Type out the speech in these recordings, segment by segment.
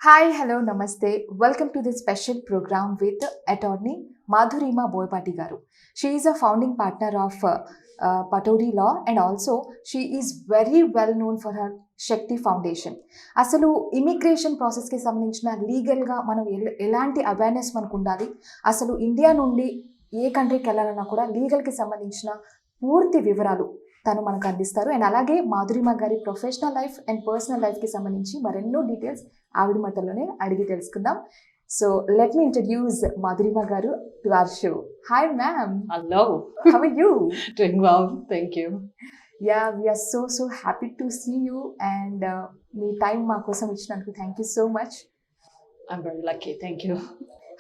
Hi, hello, namaste. Welcome to this special program with attorney Madhurima Boyapati Paturi. She is a founding partner of PaturiLaw and also she is very well known for her Shakti Foundation. అసలు immigration ప్రాసెస్కి సంబంధించిన లీగల్గా మనం ఎలాంటి awareness మనకు ఉండాలి, అసలు India నుండి ఏ కంట్రీకి వెళ్ళాలన్నా కూడా లీగల్కి సంబంధించిన పూర్తి వివరాలు తను మనకు అందిస్తారు. అండ్ అలాగే మాధురిమ గారి ప్రొఫెషనల్ లైఫ్ అండ్ పర్సనల్ లైఫ్కి సంబంధించి మరెన్నో డీటెయిల్స్ ఆవిడ మాటల్లోనే అడిగి తెలుసుకుందాం. So let me introduce Madhurima Garu to our show. Hi ma'am. Hello. How are you? Doing well, thank you. Yeah, we are so happy to see you and me time మా కోసం ఇచ్చినందుకు thank you so much. I'm very lucky, thank you.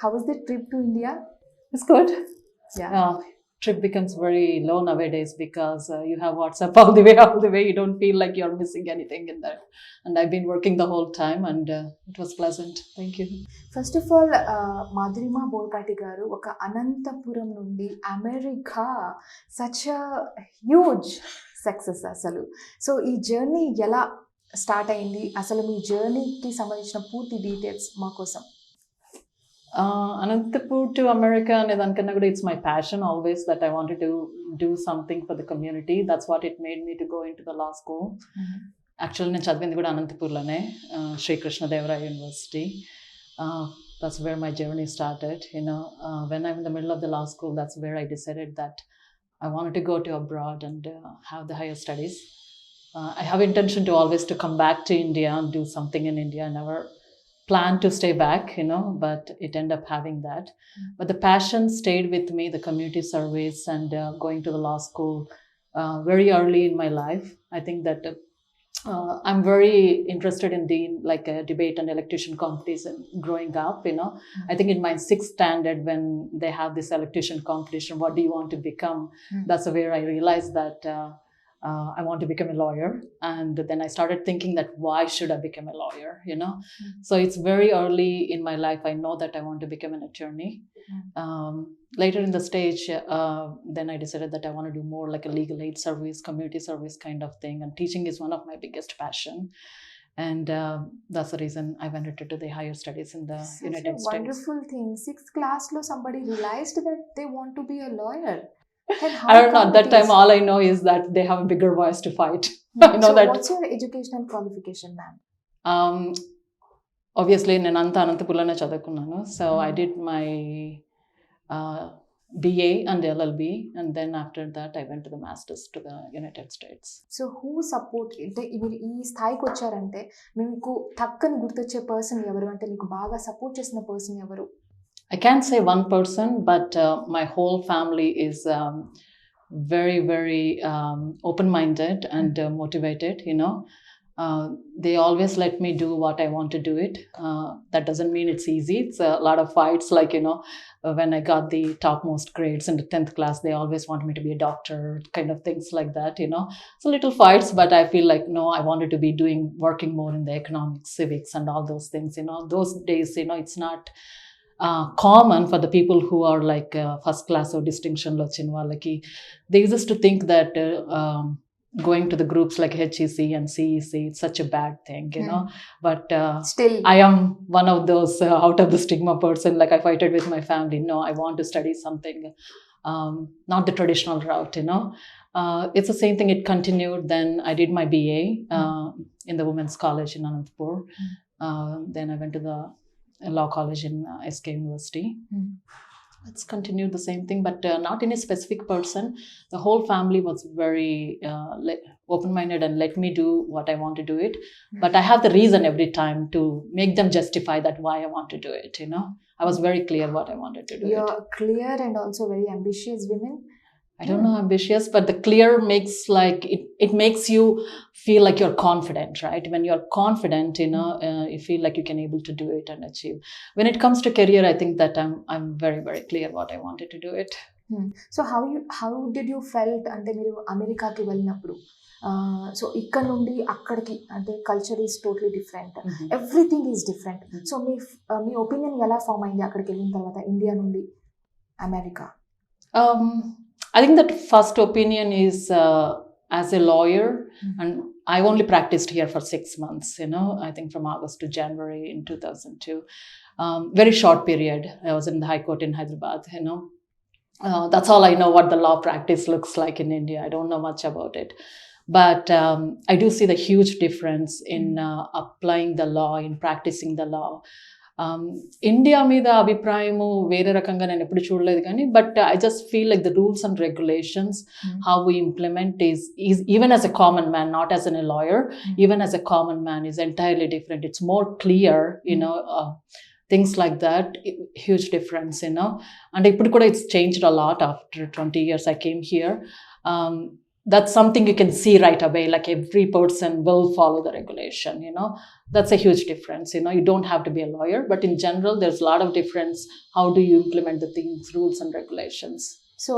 How was the trip to India? It's good. Yeah. Trip becomes very low nowadays because you have WhatsApp all the way. You don't feel like you're missing anything in there. And I've been working the whole time and it was pleasant. Thank you. First of all Madhurima Boyapati garu ఒక అనంతపురం నుండి America such huge success అసలు. So ఈ journey ఎలా start అయింది, అసలు మీ జర్నీకి సంబంధించిన పూర్తి details మా కోసం. Anantapur to America and it's my passion always that I wanted to do something for the community. That's what it made me to go into the law school. Actually, నేను చదివింది కూడా అనంతపూర్లోనే, Sri Krishna Devaraya University. That's where my journey started. When I'm in the middle of the law school, that's where I decided that I wanted to go to abroad and have the higher studies. I have intention to always to come back to India and do something in India. I never planned to stay back, but it ended up having that. But the passion stayed with me, the community service and going to the law school very early in my life. I think that I'm very interested in the debate and electrician competition growing up. I think in my 6th standard when they have this electrician competition, what do you want to become? That's where I realized that I want to become a lawyer. And then I started thinking that why should I become a lawyer, So it's very early in my life. I know that I want to become an attorney. Later in the stage, then I decided that I want to do more like a legal aid service, community service kind of thing. And teaching is one of my biggest passion. And that's the reason I went into the higher studies in the United States. Wonderful thing. 6th class lo somebody realized that they want to be a lawyer. I don't know. At that time, all I know is that they have a bigger voice to fight. I know so that. What's your educational qualification, ma'am? Obviously, నేను అనంతపురంలోనే చదువుకున్నాను. So I did my BA and LLB, and then after that, I went to the masters to the United States. So who support? అంటే మీరు ఈ స్థాయికి వచ్చారంటే మీకు టక్కని గుర్తొచ్చే person ఎవరు, అంటే మీకు బాగా సపోర్ట్ చేసిన పర్సన్ ఎవరు? I can't say one person, but my whole family is very open-minded and motivated. They always let me do what I want to do it. That doesn't mean it's easy. It's a lot of fights. When I got the topmost grades in the 10th class, they always wanted me to be a doctor, kind of things like that. So little fights, but I feel like no, I wanted to be working more in the economics, civics, and all those things. Those days, it's not common for the people who are like first class or distinction lo vachin vallaki. They used to think that going to the groups like HEC and CEC, it's such a bad thing, but still I am one of those out of the stigma person. Like I fighted with my family, no, I want to study something not the traditional route. It's the same thing. It continued. Then I did my BA in the Women's College in Anantapur. Then I went to the law college in SK University. It's continued the same thing, but not in a specific person. The whole family was very open-minded and let me do what I want to do it. But I have the reason every time to make them justify that why I want to do it. I was very clear what I wanted to do. You're clear and also very ambitious women. I don't know ambitious, but the clear makes it makes you feel like you're confident, right? When you're confident, you feel like you can able to do it and achieve. When it comes to career, I think that I'm very clear what I wanted to do it. So how did you felt అంటే మీరు అమెరికాకి వెళ్ళినప్పుడు so ఇక్కడ నుండి అక్కడికి అంటే culture is totally different, everything is different. So me opinion ఎలా form అయింది అక్కడికి వెళ్ళిన తర్వాత ఇండియా నుండి America? I think that first opinion is as a lawyer and I only practiced here for 6 months, I think from August to January in 2002. Very short period. I was in the High Court in Hyderabad, that's all I know what the law practice looks like in India. I don't know much about it. But I do see the huge difference in applying the law, in practicing the law. India మీద అభిప్రాయము వేరే రకంగా నేను ఎప్పుడు చూడలేదు కానీ but I just feel like the rules and regulations how we implement is even as a common man not as N a lawyer even as a common man is entirely different it's more clear things like that, huge difference, and ippudu kuda it's changed a lot after 20 years I came here. That's something you can see right away, like every person will follow the regulation, that's a huge difference. You don't have to be a lawyer, but in general there's a lot of difference. How do you implement the things, rules and regulations? So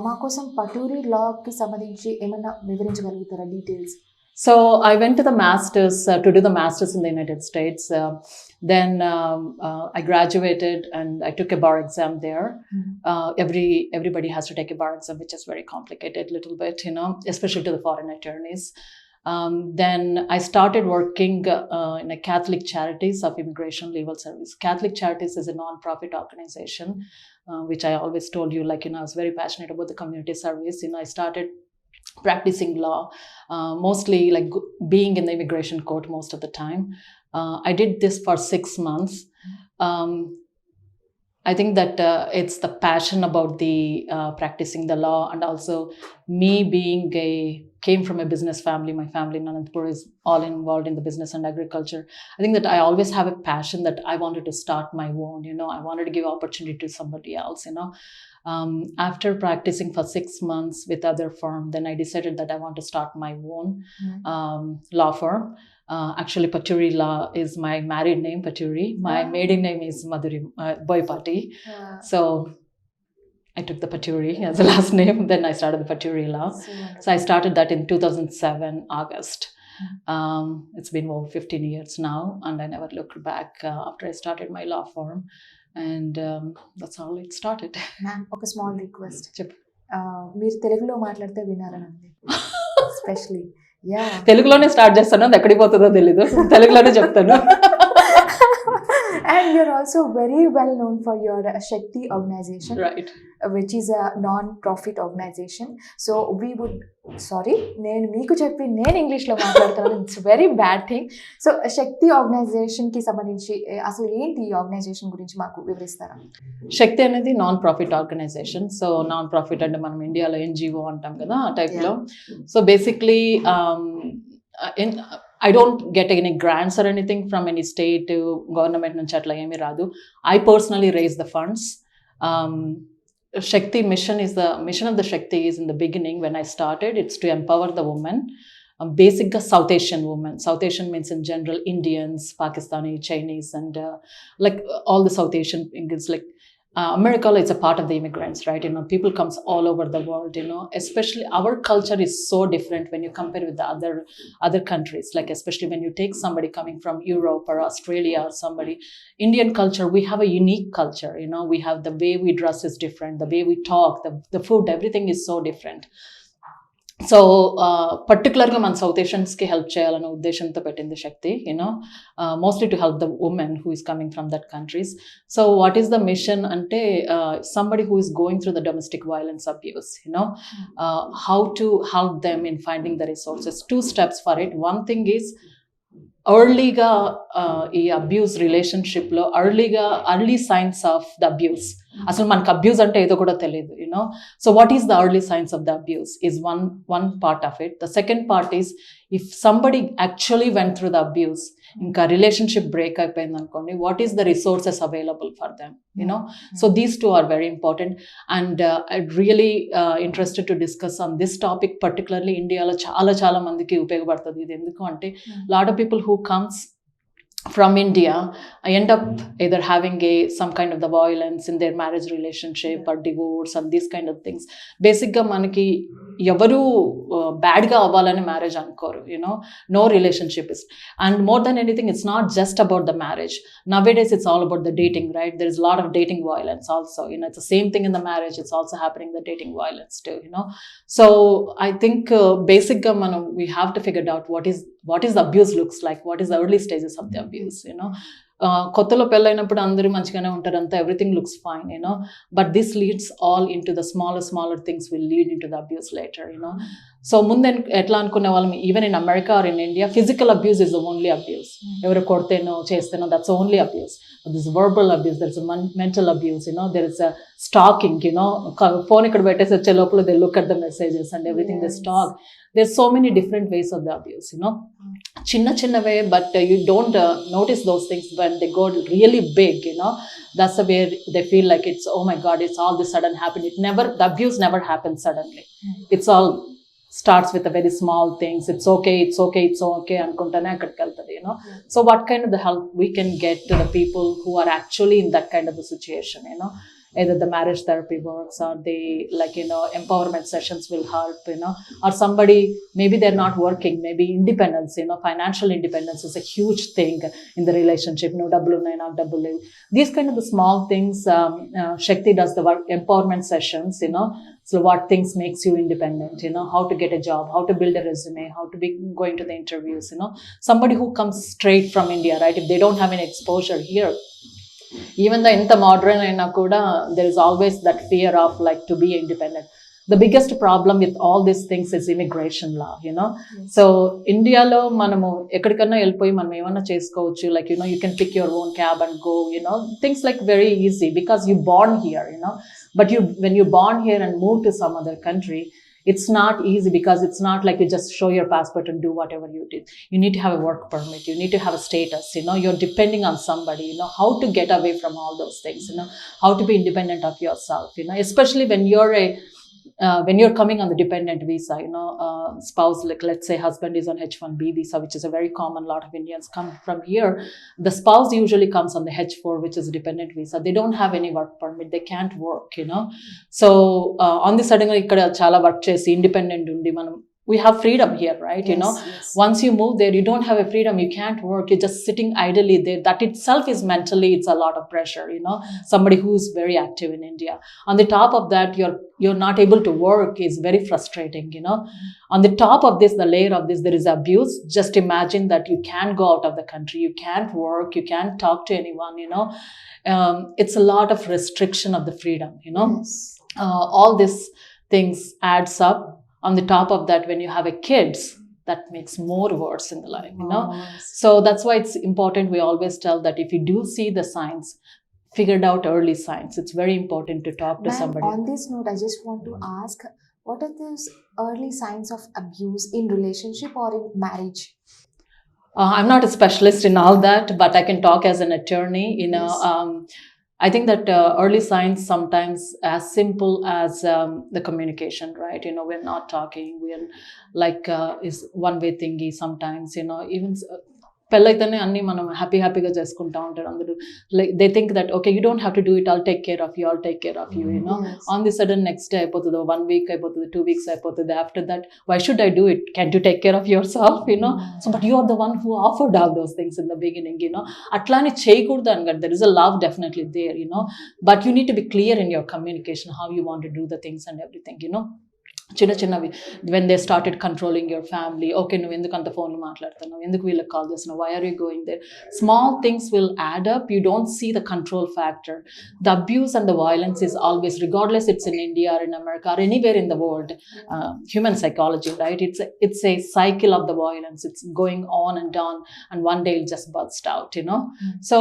మా కోసం పటూరి లా కి సంబంధించి ఏమైనా వివరించగలుగుతారా details? So I went to the masters to do the masters in the United States. Then I graduated and I took a bar exam there. Everybody has to take a bar exam, which is very complicated, little bit, especially to the foreign attorneys. Then I started working in a Catholic Charities of Immigration Legal Service. Catholic Charities is a non-profit organization, which I always told you, like, I was very passionate about the community service. I started practicing law, mostly like being in the immigration court most of the time. I did this for 6 months. I think that it's the passion about the practicing the law, and also me came from a business family. My family in Anantapur is all involved in the business and agriculture. I think that I always have a passion that I wanted to start my own, I wanted to give opportunity to somebody else, After practicing for 6 months with other firm, then I decided that I want to start my own law firm. Actually, PaturiLaw is my married name, Paturi. My maiden name is Madhurima Boyapati. So I took the Paturi as a last name. Then I started the PaturiLaw. So I started that in 2007, August. It's been over 15 years now, and I never looked back after I started my law firm. And that's how it started. Ma'am, ఒక small request. చెప్పు. మీరు తెలుగులో మాట్లాడితే వినాలని ఉంది, especially. తెలుగులోనే start చేస్తాను, అది ఎక్కడికి పోతుందో తెలీదు, తెలుగులోనే చెప్తాను. And you're also very well known for your Shakti organization, right, which is a non-profit organization. So we would, నేను మీకు చెప్పి నేను ఇంగ్లీష్లో మాట్లాడుతున్నాను, it's very bad thing. So Shakti ఆర్గనైజేషన్కి సంబంధించి అసలు ఏంటి ఈ ఆర్గనైజేషన్ గురించి మాకు వివరిస్తారా? శక్తి అనేది non profit organisation. So non profit అంటే మనం ఇండియాలో ఎన్జిఓ అంటాం కదా, ఆ టైప్లో. So basically I don't get any grants or anything from any state government nunchi atla emi raadu. I personally raise the funds. Shakti mission of the Shakti is in the beginning when I started, it's to empower the women, basic South Asian women. South Asian means in general Indians, Pakistani, Chinese, and like all the South Asian Indians, like America is a part of the immigrants, right? People comes all over the world, especially our culture is so different when you compare with the other countries, like especially when you take somebody coming from Europe or Australia or somebody. Indian culture, we have a unique culture, we have the way we dress is different, the way we talk, the food, everything is so different. So పర్టికులర్గా మన south ఏషియన్స్కి help చేయాలనే ఉద్దేశంతో పెట్టింది Shakti, mostly to help the women who is coming from that countries. So what is the mission అంటే somebody who is going through the domestic violence abuse, how to help them in finding the resources. 2 steps for it. One thing is ఎర్లీగా ఈ abuse రిలేషన్షిప్లో early signs of the abuse. అసలు మనకు abuse అంటే ఏదో కూడా తెలియదు, so what is the early signs of the abuse is one part of it. The second part is if somebody actually went through the abuse, ఇంకా relationship break అయిపోయింది అనుకోండి, what is the resources available for them, so these 2 are very important. And I really interested to discuss on this topic. Particularly ఇండియాలో చాలా మందికి ఉపయోగపడుతుంది ఇది. ఎందుకు అంటే lot of people who comes from India, I end up either having some kind of the violence in their marriage relationship or divorce and these kind of things. Basically manaki ఎవరు బ్యాడ్గా అవ్వాలని మ్యారేజ్ అనుకోరు, no relationship is, and more than anything it's not just about the marriage. Nowadays it's all about the dating, right? There is a lot of dating violence also, it's the same thing in the marriage, it's also happening the dating violence too, so I think basic ga manam we have to figure out what is the abuse looks like, what is the early stages of the abuse, కొత్తలో పెళ్ళైనప్పుడు అందరూ మంచిగానే ఉంటారు, అంతా everything looks fine, but this leads all into the smaller things will lead into the abuse later, so ముందు ఎట్లా అనుకునే వాళ్ళం, even in America or in India physical abuse is only abuse, ఎవరు కొడితేనో చేస్తేనో that's only abuse. This verbal abuse, there is mental abuse, there is stalking, phone ఇక్కడ పెట్టేసి వచ్చే లోపల they look at the messages and everything they stalk. There's so many different ways of the abuse, chinna way, but you don't notice those things when they go really big, that's the way they feel like it's, oh my god, it's all this sudden happened. The abuse never happens suddenly. It's all starts with a very small things. It's okay anukuntane akkadiki veltadi, so what kind of the help we can get to the people who are actually in that kind of a situation, either the marriage therapy works or the empowerment sessions will help, or somebody, maybe they're not working, maybe independence, financial independence is a huge thing in the relationship, no double no not double, these kind of the small things. Shakti does the work, empowerment sessions, so what things makes you independent, how to get a job, how to build a resume, how to be going to the interviews, somebody who comes straight from India, right, if they don't have any exposure here, even the inta modern aina kuda there is always that fear of like to be independent. The biggest problem with all these things is immigration law, yes. So India lo manamu ekkadikanna elpoyi manam emanna chesukovachu, like you can pick your own cab and go, things like very easy because you born here, but when you born here and move to some other country, it's not easy because it's not like you just show your passport and do whatever you did. You need to have a work permit, you need to have a status, you're depending on somebody, how to get away from all those things, how to be independent of yourself, especially when you're coming on the dependent visa, spouse, like let's say husband is on H1B visa, which is a very common, lot of Indians come from here. The spouse usually comes on the H4, which is a dependent visa. They don't have any work permit, they can't work, so on the suddenly ikkada chala work chesi independent undi manam we have freedom here, right? Yes. Once you move there, you don't have a freedom, you can't work, you're just sitting idly there. That itself is mentally, it's a lot of pressure, somebody who is very active in India. On the top of that, you're not able to work is very frustrating, On the top of this, the layer of this, there is abuse. Just imagine that you can't go out of the country, you can't work, you can't talk to anyone, it's a lot of restriction of the freedom, Yes. All these things adds up. On the top of that, when you have a kids, that makes more worse in the life, Yes. So that's why it's important, we always tell that if you do see the signs, figured out early signs, it's very important to talk to Ma'am, somebody. on this note, I just want to ask, what are those early signs of abuse in relationship or in marriage? I'm not a specialist in all that, but I can talk as an attorney, Yes. I think that early signs sometimes as simple as the communication, right? We're not talking, we're like is one way thingy sometimes, even పెళ్ళైతేనే అన్ని మనం హ్యాపీగా చేసుకుంటా ఉంటారు అందరూ. Like they think that okay you don't have to do it, I'll take care of you, I'll take care of you, on the sudden next day అయిపోతుంది, 1 week అయిపోతుంది, 2 weeks అయిపోతుంది. After that why should I do it, can you take care of yourself, so but you are the one who offered all those things in the beginning, అట్లానే చేయకూడదు అనగా there is a love definitely there, but you need to be clear in your communication how you want to do the things and everything, చిన్నవి when they started controlling your family. Okay నువ్వు ఎందుకు అంత ఫోన్లు మాట్లాడుతున్నావు, ఎందుకు వీళ్ళకి call చేస్తున్నావు, why are you going there, small things will add up. You don't see the control factor. The abuse and the violence is always, regardless it's in India or in America or anywhere in the world, human psychology, right, it's a cycle of the violence. It's going on and on, and one day it'll just burst out, so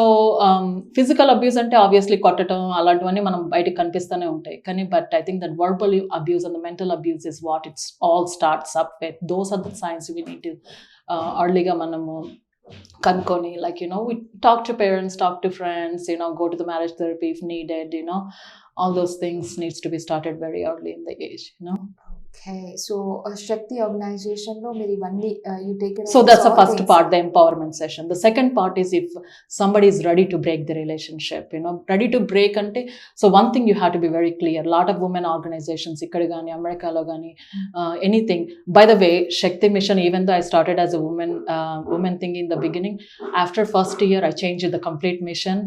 physical abuse అంటే obviously కొట్టడం అలాంటివన్నీ మనం బయటకు కనిపిస్తూనే ఉంటాయి, కానీ but I think that verbal abuse and the mental abuse is what it's all starts up with. Those are the signs we need to earlyga manamu kankoni, like we talk to parents, talk to friends, go to the marriage therapy if needed, all those things needs to be started very early in the age. Okay, so Shakti organization lo మీరు ఇవన్నీ you take care So of that's the all first things. part, the empowerment session. The second part is if somebody is ready to break the relationship, ready to break ante. So one thing you have to be very clear. Lot of women organizations, ikkada gaani, America lo gaani, anything. By the way, Shakti mission, even though I started as a woman thing in the beginning, after first year I changed the complete mission,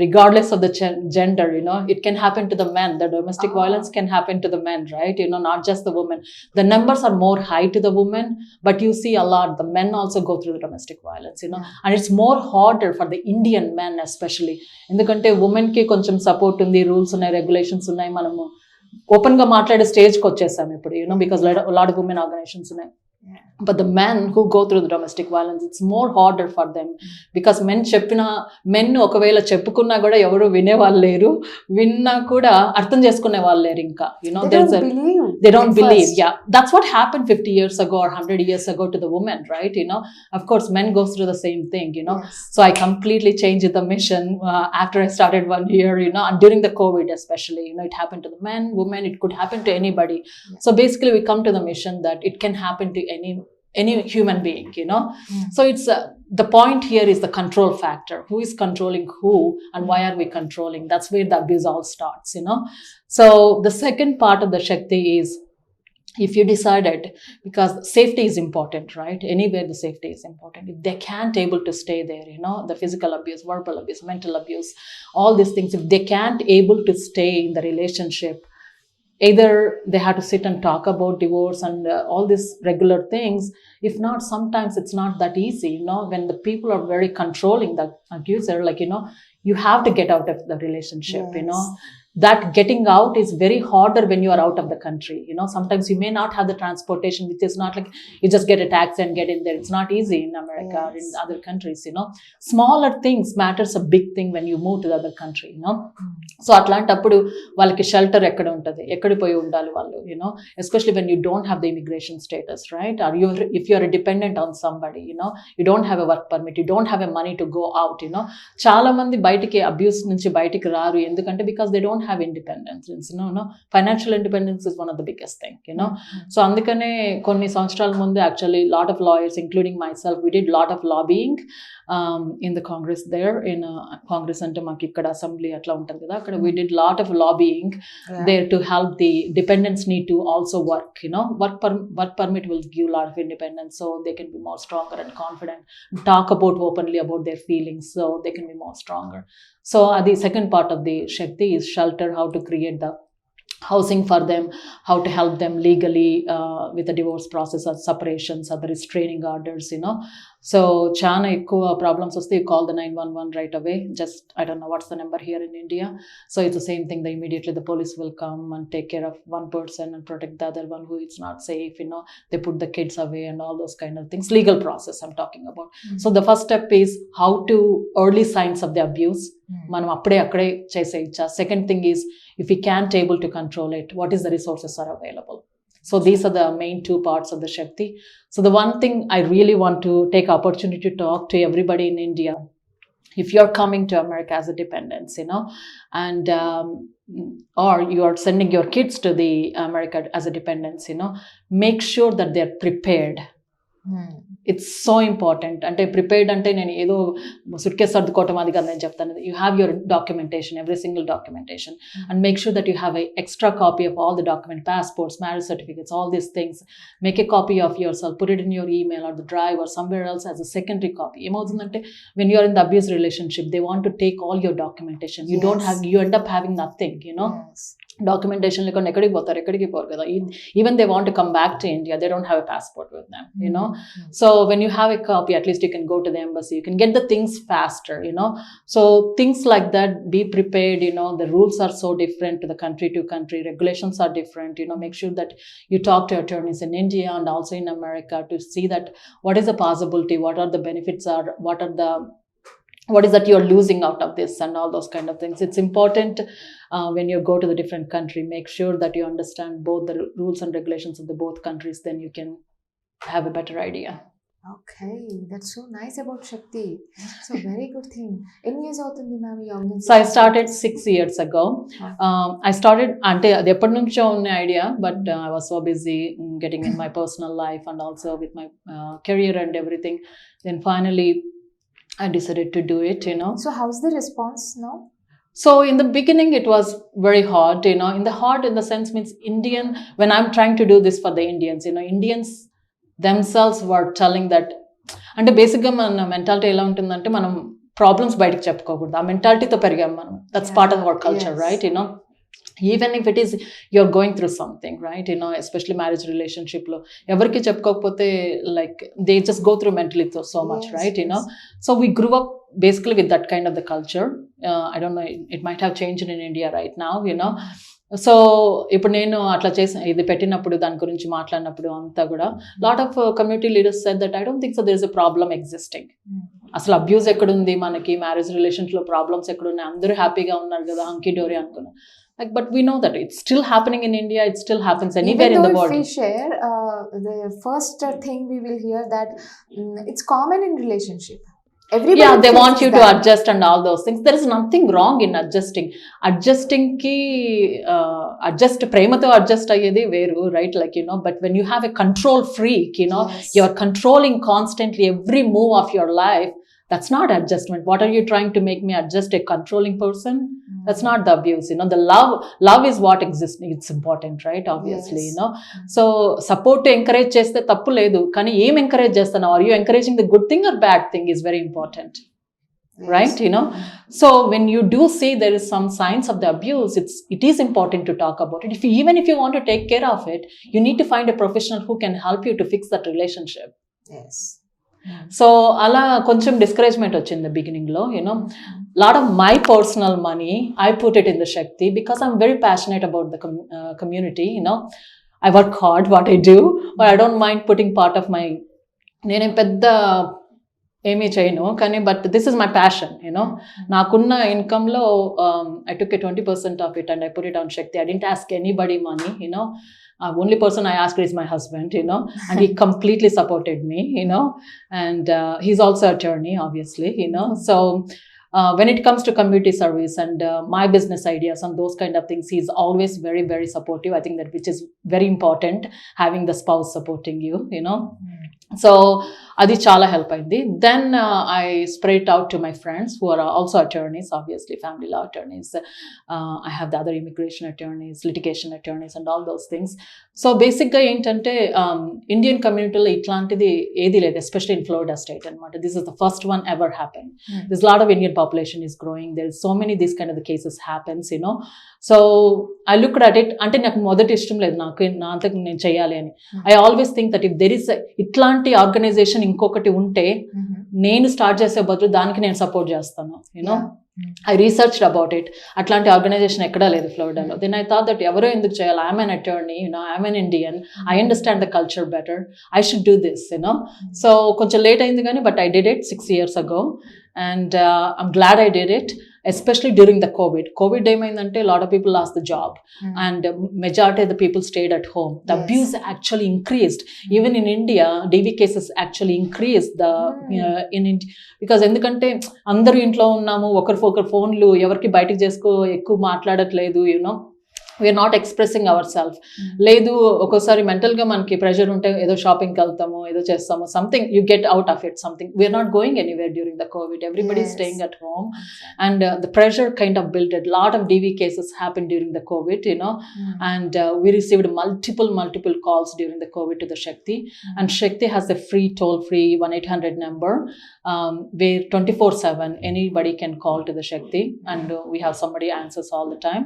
regardless of the gender. It can happen to the men. The domestic violence can happen to the men, right? Not just the women. The numbers are more high to the women, but you see a lot the men also go through the domestic violence, and it's more harder for the Indian men especially. ఎందుకంటే women కి కొంచెం support ఉంది, rules ఉన్నాయి, regulations ఉన్నాయి, మనము open గా మాట్లాడే stage కి వచ్చేసాం ఇప్పుడు, because lot of women organizations ఉన్నాయి. But the men who go through the domestic violence, it's more harder for them because men ఒకవేళ చెప్పుకున్నా కూడా ఎవరు వినేవాళ్ళు లేరు, విన్నా కూడా అర్థం చేసుకునే వాళ్ళు లేరు ఇంకా. They don't believe. Yeah, that's what happened 50 years ago or 100 years ago to the women, right? Of course men go through the same thing, Yes. So I completely changed the mission after I started 1 year, and during the COVID especially, it happened to the men, women, it could happen to anybody. Yeah. So basically we come to the mission that it can happen to any human being, So it's the point here is the control factor. Who is controlling who and why are we controlling? That's where the abuse all starts, So the second part of the Shakti is, if you decided, because safety is important, right? Anywhere the safety is important. If they can't able to stay there, the physical abuse, verbal abuse, mental abuse, all these things, if they can't able to stay in the relationship, either they have to sit and talk about divorce and all these regular things. If not, sometimes it's not that easy, when the people are very controlling the accuser, you have to get out of the relationship. Yes. That getting out is very harder when you are out of the country. Sometimes you may not have the transportation, which is not like you just get a taxi and get in there. It's not easy in America. Yes. Or in other countries, smaller things matters a big thing when you move to the other country, so అట్లాంటప్పుడు వాళ్ళకి shelter ఎక్కడ ఉంటుంది, ఎక్కడ పోయి ఉండాలి వాళ్ళు, especially when you don't have the immigration status, right? Or you if you are dependent on somebody, you don't have a work permit, you don't have a money to go out, చాలా మంది బయటికి abuse నుంచి బయటికి రారు, ఎందుకంటే because they don't have independence. Financial independence is one of the biggest thing, so అందుకనే కొన్ని సంవత్సరాల ముందు actually lot of lawyers including myself we did lot of lobbying in the Congress there, in Congress అంటే మాకు ఇక్కడ assembly అట్లా ఉంటుంది కదా, అక్కడ we did lot of lobbying there to help the dependents need to also work, work permit will give lot of independence, so they can be more stronger and confident, talk about openly about their feelings, so they can be more stronger. So the second part of the Shakti is shelter, how to create the housing for them, how to help them legally with the divorce process or separations or the restraining orders, So chana ఎక్కువ problems వస్తే you call the 911 right away. Just I don't know what's the number here in India. So it's the same thing, that immediately the police will come and take care of one person and protect the other one who is not safe, they put the kids away and all those kind of things. Legal process I'm talking about. So the first step is how to early signs of the abuse. మనం అక్కడే చేసేయచ్చా. Second thing is, if we can't able to control it, what is the resources are available. So these are the main two parts of the Shakti. So the one thing I really want to take opportunity to talk to everybody in India, if you're coming to America as a dependent, and or you are sending your kids to the America as a dependent, make sure that they're prepared. It's so important. అంటే prepared అంటే నేను ఏదో సుట్కేస్ సర్దుకోవటం అది కదా నేను చెప్తాను. You have your documentation, every single documentation, and make sure that you have a extra copy of all the document, passports, marriage certificates, all these things. Make a copy of yourself, put it in your email or the drive or somewhere else as a secondary copy. ఏమవుతుందంటే when you are in the abuse relationship, they want to take all your documentation. You end up having nothing, Yes. documentation లేకుండా ఎక్కడికి పోరు కదా. Even they want to come back to India, they don't have a passport with them, So when you have a copy, at least you can go to the embassy, you can get the things faster, So things like that, be prepared, the rules are so different to the country to country, regulations are different, make sure that you talk to attorneys in India and also in America to see that what is the possibility, what are the benefits, are what is that you're losing out of this and all those kind of things. It's important when you go to the different country, make sure that you understand both the rules and regulations of the both countries, then you can have a better idea. Okay, that's so nice about Shakti. So very good thing. Eన్ని years అవుతుంది ma'am ఈ So I organisation? started 6 years ago. I started అంటే అది ఎప్పటి నుంచో ఉన్న idea, but I was so busy getting in my personal life and also with my career and everything. Then finally I decided to do it, you know. So how's the response now? So in the beginning it was very hard, you know. In the hard in the sense means Indian, when I'm trying to do this for the Indians, you know, Indians themselves were telling that, అంటే బేసిక్గా మన mentality ఎలా ఉంటుందంటే మనం problems బయటకు చెప్పుకోకూడదు, ఆ మెంటాలిటీతో పెరిగాం మనం. That's part of our culture, right? You know, even if it is you're going through something, right? You know, especially marriage రిలేషన్షిప్లో ఎవరికి చెప్పుకోకపోతే like they just go through mentally so much, right? You know, so we grew up basically with that kind of the culture. I don't know, it might have changed in India right now, you know. So ఇప్పుడు నేను అట్లా చేసి ఇది పెట్టినప్పుడు దాని గురించి మాట్లాడినప్పుడు అంతా కూడా lot of community leaders said that I don't think so there is a problem existing. అసలు అబ్యూస్ ఎక్కడుంది, మనకి మ్యారేజ్ రిలేషన్స్లో ప్రాబ్లమ్స్ ఎక్కడున్నాయి, అందరూ హ్యాపీగా ఉన్నారు కదా, హంకీ డోరీ అనుకున్నాను. Like, but we know that it's still happening in India, it still happens anywhere in the world. If we share the first thing we will hear that it's common in relationship. Everybody, yeah, they want you that. to adjust and all those things. There is nothing wrong in adjusting ki adjust premato adjust ayyedi veru, right? Like, you know, but when you have a control freak, you know, yes, you're controlling constantly every move of your life, that's not adjustment. What are you trying to make me adjust, a controlling person? That's not the abuse, you know. The love is what exists. It's important, right? Obviously, yes, you know. So support encourage cheste tappu ledu, kani em encourage chestanavu, are you encouraging the good thing or bad thing is very important, yes, right? You know, so when you do see there is some signs of the abuse, it is important to talk about it. Even if you want to take care of it, you need to find a professional who can help you to fix that relationship. Yes. So అలా కొంచెం discouragement వచ్చింది బిగినింగ్లో, you know. Lot of my personal money I put it in the Shakti because I'm very passionate about the community, you know. I work hard what I do, but I don't mind putting part of my, నేనేం పెద్ద ఏమీ చేయను కానీ but this is my passion, you know. నాకున్న ఇన్కమ్లో I took a 20% of it and I put it on Shakti. I don't ask anybody money, you know. Only person I asked is my husband, you know, and he completely supported me, you know, and he's also an attorney, obviously, you know. So when it comes to community service and my business ideas and those kind of things, he's always very, very supportive. I think that which is very important, having the spouse supporting you, you know. So adi chala help ayindi. Then I spread it out to my friends who are also attorneys, obviously family law attorneys. I have the other immigration attorneys, litigation attorneys and all those things. So basically ఏంటంటే Indian కమ్యూనిటీలో ఇట్లాంటిది ఏది లేదు, especially in Florida state అనమాట. This is the first one ever happen. This lot of Indian population is growing, there is so many this kind of the cases happens, you know. So I looked at it. అంటే నాకు మొదటి ఇష్టం లేదు నాకు నా అంతకు నేను చేయాలి అని. I always think that if there is ఇట్లాంటి ఆర్గనైజేషన్ ఇంకొకటి ఉంటే నేను స్టార్ట్ చేసే బదులు దానికి నేను సపోర్ట్ చేస్తాను, you know. I researched about it. అట్లాంటి ఆర్గనైజేషన్ ఎక్కడా లేదు ఫ్లోరిడాలో. దెన్ ఐ థాట్ దట్ ఎవరో ఎందుకు చేయాలి, I'm an attorney, you know, I'm an Indian, I understand the culture better, I should do this, you know. So కొంచెం లేట్ అయింది కానీ but I did it 6 years ago and I'm glad I did it, especially during the COVID ఏమైందంటే lot of people lost the job and majority of the people stayed at home. The abuse actually increased. Even in India, DV cases actually increased in India because ఎందుకంటే అందరూ ఇంట్లో ఉన్నాము, ఒకరికొకరు ఫోన్లు, ఎవరికి బయటకు ఎక్కువ మాట్లాడట్లేదు, you know. We are not expressing our self. లేదు ఒక్కోసారి మెంటల్గా మనకి ప్రెషర్ ఉంటే ఏదో షాపింగ్కి వెళ్తాము, ఏదో చేస్తాము, something you get out of it, something. We are not going anywhere during the COVID. Everybody staying at home and the pressure kind of built. Lot of DV cases happened during the COVID, you know, and we received multiple calls during the COVID to the Shakti. And Shakti has a free toll-free 1-800 number where 24/7 anybody can call to the Shakti and we have somebody answers all the time.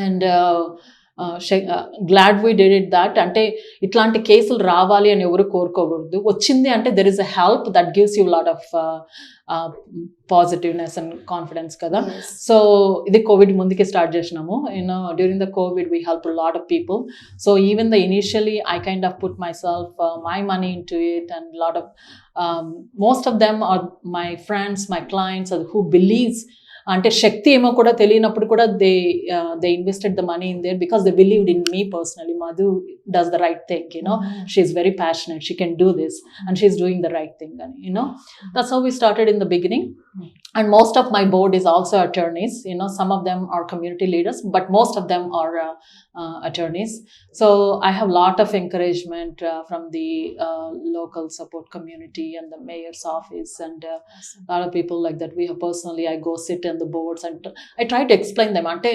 And glad we did it that. అంటే ఇట్లాంటి కేసులు రావాలి అని ఎవరు కోరుకోకూడదు. వచ్చింది అంటే there is a help that gives you lot of positiveness and confidence కదా. సో ఇది కోవిడ్ ముందుకే స్టార్ట్ చేసినాము, you know. During the COVID we help lot of people. So even the initially I kind of put myself my money into it and lot of most of them are my friends, my clients who believes అంటే శక్తి ఏమో కూడా తెలియనప్పుడు కూడా they invested the money in there because they believed in me personally. Madhu does the right thing, she is very passionate, she can do this and she is doing the right thing అని, that's how we started in the beginning. And most of my board is also attorneys, some of them are community leaders, but most of them are attorneys. So I have lot of encouragement from the local support community and the mayor's office and a lot of people like that. We have personally, I go sit in the boards and I try to explain them. Ante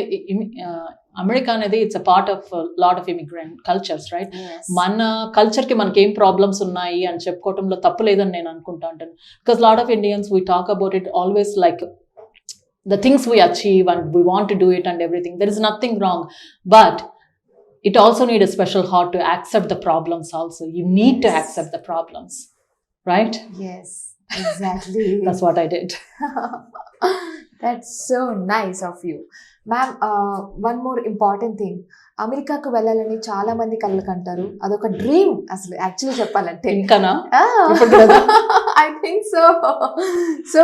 America అనేది it's a part of lot of immigrant cultures, right? మన కల్చర్కి మనకి ఏం problems ఉన్నాయి అని చెప్పుకోవడంలో తప్పు లేదని నేను అనుకుంటా ఉంటాను. Because lot of Indians we talk about it always like the things we achieve and we want to do it and everything. There is nothing wrong, but it also need a special heart to accept the problems also. You need to accept the problems, right? Yes, exactly. That's what I did. That's so nice of you. Ma'am, one more important thing. అమెరికాకు వెళ్ళాలని చాలా మంది కళ్ళకంటారు, అదొక dream అసలు actually చెప్పాలంటే. ఇంకానా? I think so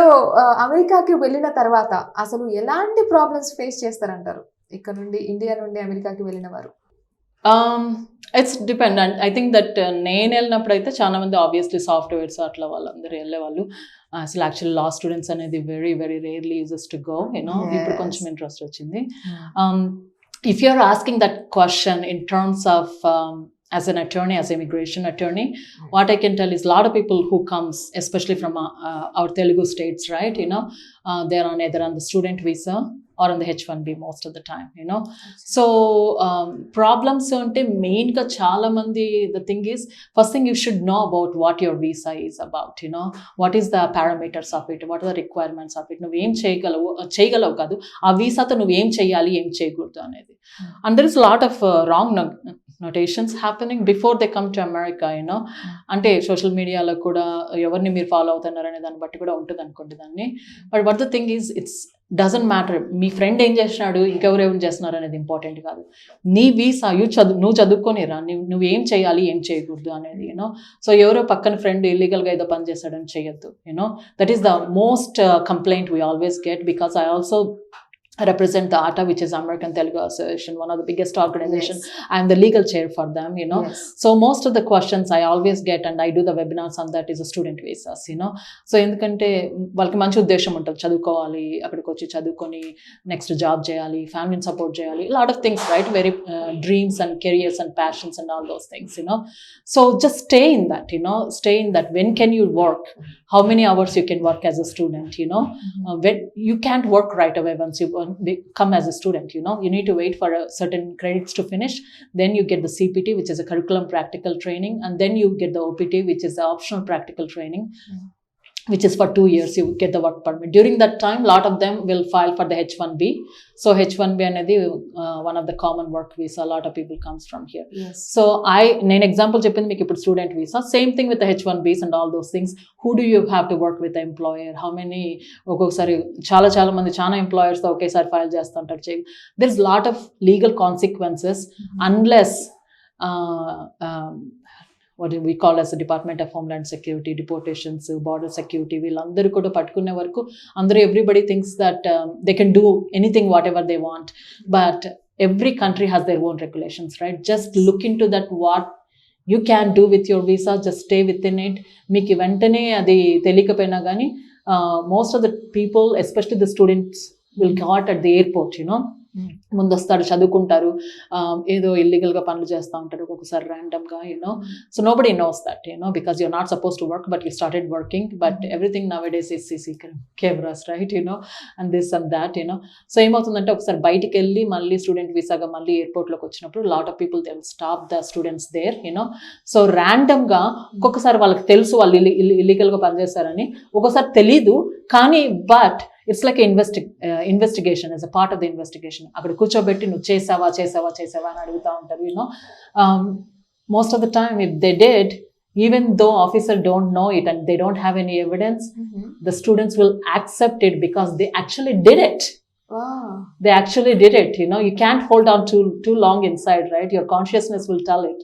అమెరికాకి వెళ్ళిన తర్వాత అసలు ఎలాంటి ప్రాబ్లమ్స్ ఫేస్ చేస్తారంటారు ఇక్కడ నుండి, ఇండియా నుండి అమెరికాకి వెళ్ళిన వారు? It's depend. And I think that నేను వెళ్ళినప్పుడు అయితే చాలా మంది ఆబ్వియస్లీ సాఫ్ట్వేర్స్ అట్లా వాళ్ళందరూ వెళ్ళేవాళ్ళు. అసలు యాక్చువల్లీ లా స్టూడెంట్స్ అనేది very very rarely uses to go, ఇప్పుడు కొంచెం ఇంట్రెస్ట్ వచ్చింది. If you're asking that question in terms of as an attorney, as an immigration attorney, what I can tell is a lot of people who comes, especially from our Telugu states, right? They're on either on the student visa or on the H1B most of the time, So problems ante main ga chaala mandi, the thing is, first thing you should know about what your visa is about, what is the parameters of it, what are the requirements of it, నువ్వు ఏం చేయగలవు కాదు, ఆ వీసాతో నువ్వు ఏం చేయాలి ఏం చేయకూడదు అనేది. And there is a lot of wrong notations happening before they come to America, అంటే సోషల్ మీడియాలో కూడా ఎవరిని మీరు ఫాలో అవుతున్నారు అనే దాన్ని బట్టి కూడా ఉంటుంది అనుకోండి దాన్ని. But what the thing is, it's doesn't matter me friend ఏం చేసినాడు ఇంకెవరేం చేస్తున్నారు అనేది ఇంపార్టెంట్ కాదు. నీ వీసా నువ్వు చదువుకొనిరా, నువ్వు ఏం చేయాలి ఏం చేయకూడదు అనేది, సో ఎవరో పక్కన ఫ్రెండ్ ఇల్లీగల్గా ఏదో పని చేస్తాడని చేయొద్దు. That is the most complaint we always get, because I also represent the ATA, which is American Telugu Association, one of the biggest organizations. Yes. I am the legal chair for them, Yes. So most of the questions I always get, and I do the webinars on that, is a student visas, So ఎందుకంటే వాళ్ళకి మంచి ఉద్దేశం ఉంటుంది, చదువుకోవాలి, అక్కడికి వచ్చి చదువుకొని next job చేయాలి, ఫ్యామిలీని సపోర్ట్ చేయాలి, lot of things, right? Very dreams and careers and passions and all those things, So just stay in that, stay in that. When can you work? How many hours you can work as a student, when you can't work right away once you come as a student, you need to wait for a certain credits to finish, then you get the CPT, which is a curriculum practical training, and then you get the OPT, which is the optional practical training, which is for 2 years. You get the work permit. During that time, lot of them will file for the H1B. So H1B అనేది one of the common work visa. A lot of people comes from here. Yes. So నేను example చెప్పింది మీకు ఇప్పుడు student visa. Same thing with the H1Bs and all those things. Who do you have to work with the employer? How many? ఒక్కొక్కసారి చాలా మంది చాలా ఎంప్లాయర్స్తో ఒకేసారి file చేస్తుంటారు. There is lot of legal consequences unless what we call as the Department of Homeland Security, deportations, border security, వీళ్ళందరూ కూడా పట్టుకునే వరకు అందరూ everybody thinks that they can do anything whatever they want, but every country has their own regulations, right? Just look into that, what you can do with your visa, just stay within it. మీకు వెంటనే అది తెలియకపోయినా కానీ most of the people, especially the students, will caught at the airport, ముందు వస్తారు, చదువుకుంటారు, ఏదో ఇల్లీగల్గా పనులు చేస్తూ ఉంటారు ఒక్కొక్కసారి ర్యాండమ్గా, so nobody knows that, because you're not suppose to work but you started working, but everything nowadays is CC cameras, right? And this and that, so ఏమవుతుందంటే ఒకసారి బయటికి వెళ్ళి మళ్ళీ స్టూడెంట్ వీసాగా మళ్ళీ ఎయిర్పోర్ట్లోకి వచ్చినప్పుడు lot of people they will stop the students there, so ర్యాండమ్గా ఒక్కొక్కసారి వాళ్ళకి తెలుసు వాళ్ళు ఇల్లీగల్గా పనిచేస్తారని, ఒక్కొక్కసారి తెలీదు కానీ, but it's like investigation, as a part of the investigation. అక్కడ కూర్చోబెట్టి నువ్వు చేసావా అని అడుగుతూ ఉంటారు, most of the time if they did, even though officer don't know it and they don't have any evidence, the students will accept it because they actually did it. Wow. They actually did it, you can't hold on too long inside, right? Your consciousness will tell it,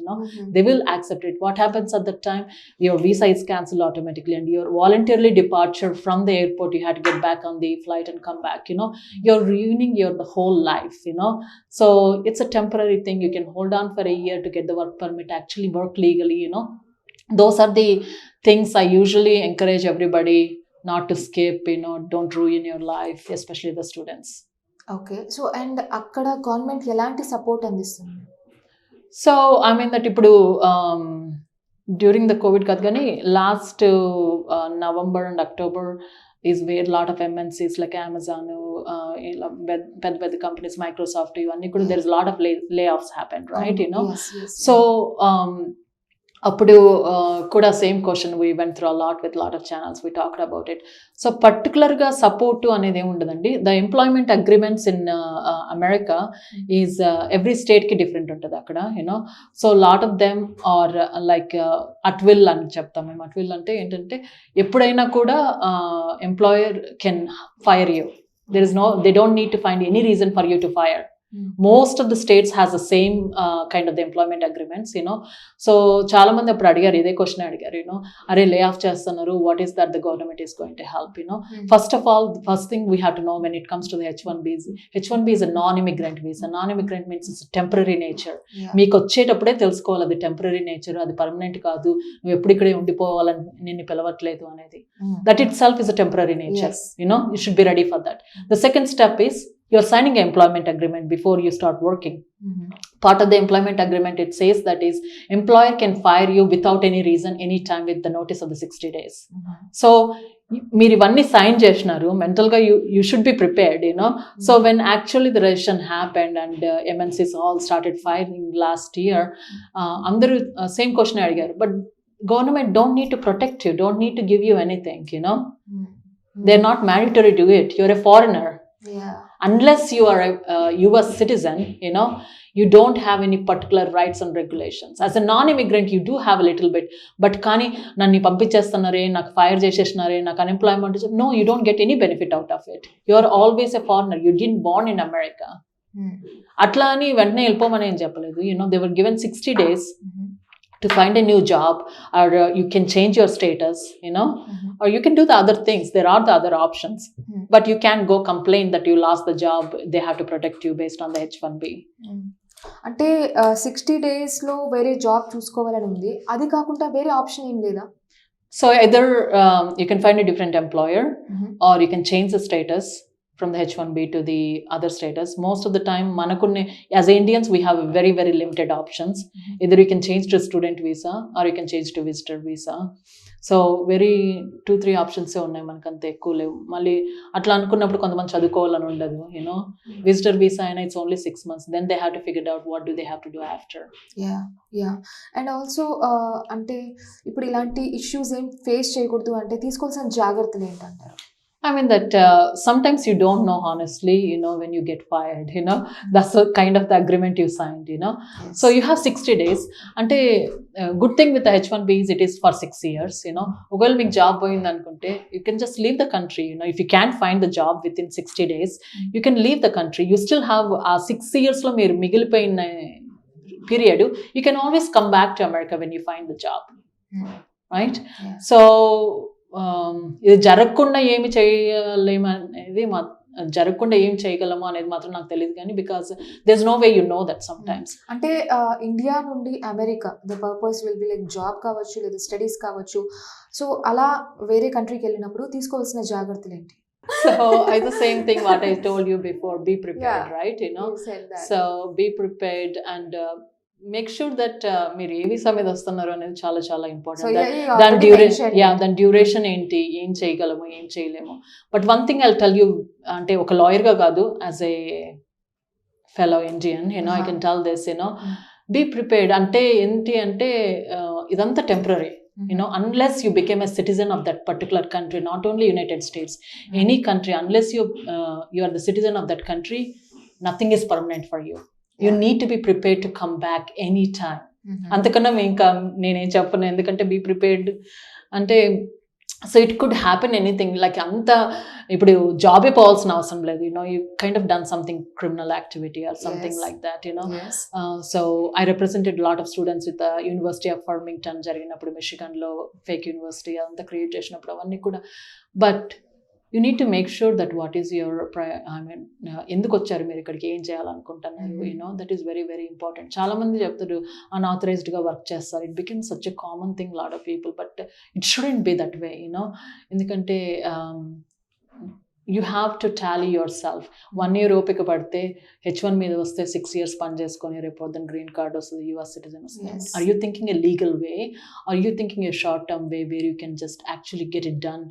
they will accept it. What happens at that time? Your visa is cancelled automatically, and your voluntarily departure from the airport, you had to get back on the flight and come back, you're ruining the whole life, so it's a temporary thing. You can hold on for a year to get the work permit, actually work legally, those are the things I usually encourage everybody not to skip, don't ruin your life, especially the students. Okay. So and అక్కడ government ఎలాంటి support అందిస్తుంది? So I mean that ఇప్పుడు during the Covid కాదు కానీ last November and October is where lot of MNCs like Amazon, ఇలా పెద్ద పెద్ద companies, Microsoft, ఇవన్నీ కూడా దెర్ ఇస్ లాట్ ఆఫ్ లే ఆఫ్స్ హ్యాపెన్, రైట్? సో అప్పుడు కూడా same question, we went through lot with lot of channels, we talked about it. So పర్టికులర్గా support అనేది ఏమి ఉండదండి. The employment agreements in America is every స్టేట్కి different ఉంటుంది అక్కడ, so lot of them are like at will అని చెప్తాం మేము. అట్ విల్ అంటే ఏంటంటే ఎప్పుడైనా కూడా employer can fire you. they don't need to find any reason for you to fire. Most of the states has the same kind of the employment agreements, so చాలా మంది అప్పుడు అడిగారు, ఇదే క్వశ్చన్ అడిగారు, అరే లే ఆఫ్ చేస్తున్నారు, what is that the government is going to help, first of all, the first thing we have to know when it comes to the H1B is a non-immigrant visa. Non-immigrant means it's a temporary nature. మీకు వచ్చేటప్పుడే తెలుసుకోవాలి అది temporary nature, అది permanent కాదు, నువ్వు ఎప్పుడు ఇక్కడే ఉండిపోవాలని నిన్ను పిలవట్లేదు అనేది. That itself is a temporary nature. You should be ready for that. The second step is you're signing an employment agreement before you start working. Part of the employment agreement, it says that is employer can fire you without any reason anytime with the notice of the 60 days. So మీరు ఇవన్నీ sign చేసినారు, మెంటల్గా you should be prepared, so when actually the recession happened and MNCs all started firing last year, అందరూ same question అడిగారు, but government don't need to protect you, don't need to give you anything, they're not mandatory to it. You're a foreigner. Unless you are a US citizen, you don't have any particular rights and regulations. As a non-immigrant, you do have a little bit, but kani nanni pampichestunare, nak fire chesestunare, nak unemployment, no, you don't get any benefit out of it. You are always a foreigner. You didn't born in America. Atla ani ventane elpomani em cheppaledu, they were given 60 days to find a new job, or you can change your status, or you can do the other things. There are the other options, but you can't go complain that you lost the job. They have to protect you based on the H1B. అంటే 60 daysలో వేరే job చూసుకోవాలని ఉంది, అది కాకుండా వేరే option ఏం లేదా? So either you can find a different employer, or you can change the status from the H1B to the other status. Most of the time manakunne as Indians we have very very limited options. Either you can change to student visa or you can change to visitor visa. So very 2-3 options ఉన్నాయి, మనకంత ఎక్కువ లేవు. మళ్ళీ అట్లా అనుకున్నప్పుడు కొంతమంది చదువుకోవాలని ఉండదు, విజిటర్ వీసా అయినా it's only 6 months, then they have to figure out what do they have to do after. And also అంటే ఇప్పుడు ఇలాంటి ఇష్యూస్ ఏం ఫేస్ చేయకూడదు అంటే తీసుకోవాల్సిన జాగ్రత్తలు ఏంటంటారు? I mean that sometimes you don't know honestly, when you get fired, that's the kind of the agreement you signed, so you have 60 days. Ante good thing with the H1B is it is for 6 years, ఒకవేళ మీకు job పోయింది అనుకుంటే you can just leave the country, if you can't find the job within 60 days you can leave the country. You still have 6 years లో మీరు మిగిలిపోయిన period, you can always come back to America when you find the job, right? So ఇది జరగకుండా ఏమి చేయలేము అనేది జరగకుండా ఏం చేయగలము అనేది మాత్రం నాకు తెలియదు కానీ, because there is no way you know that sometimes. అంటే ఇండియా నుండి America the purpose will be like job కావచ్చు లేదా స్టడీస్ కావచ్చు, సో అలా వేరే కంట్రీకి వెళ్ళినప్పుడు తీసుకోవాల్సిన జాగ్రత్తలు ఏంటి? So it's the same thing what I told you before, be prepared, right? You said that. So be prepared and make sure that మీరు ఏ వీసా మీద వస్తున్నారు అనేది చాలా చాలా ఇంపార్టెంట్. దాని డ్యూరేషన్ ఏంటి, ఏం చేయగలము ఏం చేయలేము. But one thing I tell you, అంటే ఒక లాయర్గా కాదు, as a fellow Indian I can tell this, be prepared. అంటే ఏంటి అంటే ఇదంతా temporary, unless you became a citizen of that particular country, not only United States, any country, unless you are the citizen of that country, nothing is permanent for you. You need to be prepared to come back anytime. అంతకన్నా ఇంకా నేనేం చెప్పను, ఎందుకంటే be prepared అంటే so it could happen anything, like అంత ఇప్పుడు జాబే పోవాల్సిన అవసరం లేదు, you kind of done something criminal activity or something like that, Yes. So I represented lot of students with university of Farmington జరిగినప్పుడు, మిషిగన్లో ఫేక్ యూనివర్సిటీ అంతా క్రియేట్ చేసినప్పుడు అవన్నీ కూడా. But you need to make sure that what is your ఎందుకు వచ్చారు మీరు ఇక్కడికి, ఏం చేయాలనుకుంటున్నారు, that is very very important. చాలా మంది చెప్తారు అన్ఆథరైజ్డ్గా వర్క్ చేస్తారు, it become such a common thing lot of people, but it shouldn't be that way, ఎందుకంటే you have to tally yourself. 1 year ఓపిక పడితే H1 మీద వస్తే 6 years పని చేసుకొని రేపు పొద్దున్న గ్రీన్ కార్డ్ వస్తుంది, US సిటిజన్ వస్తుంది. Yes. Are you thinking a legal way, are you thinking a short term way where you can just actually get it done?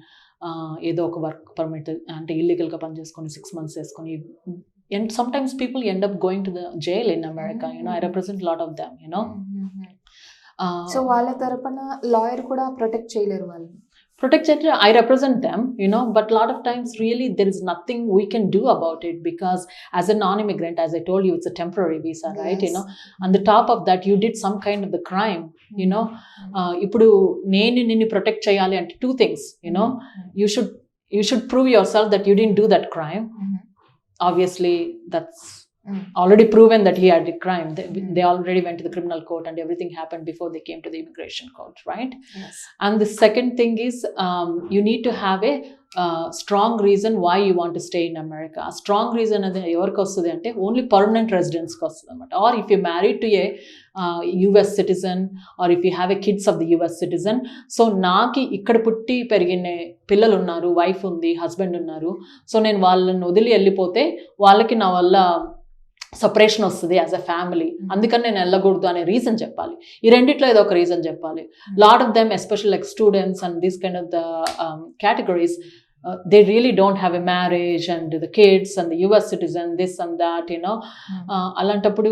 ఏదో ఒక వర్క్ పర్మిట్ అంటే ఇల్లీగల్గా పని చేసుకొని 6 months వేసుకొని, and sometimes people end up going to the jail in America, I represent a lot of them, so వాళ్ళ తరపున lawyer కూడా ప్రొటెక్ట్ చేయలేరు వాళ్ళు. protect gender, I represent them, but a lot of times really there is nothing we can do about it, because as a non-immigrant, as I told you, it's a temporary visa, right? Yes. On the top of that you did some kind of the crime, ఇప్పుడు నేను నిన్ను protect చేయాలి అంటే 2 things, you should prove yourself that you didn't do that crime. Obviously that's already proven that he had a crime. They already went to the criminal court and everything happened before they came to the immigration court, right? Yes. And the second thing is you need to have a strong reason why you want to stay in America. A strong reason adi evarku vastadi ante only permanent residents ku vastadi anamata, or if you married to a US citizen, or if you have a kids of the US citizen. So naaki ikkada putti perigine pillalu unnaru, wife undi, husband unnaru, so nenu vallannu odili ellipothe vallaki na valla separation వస్తుంది as a family, అందుకని నేను వెళ్ళకూడదు అనే reason చెప్పాలి. ఈ రెండిట్లో ఏదో ఒక రీజన్ చెప్పాలి. Lot of them especial like students and this kind of the categories, they really don't have a marriage and the kids and the US citizen, this and that, అలాంటప్పుడు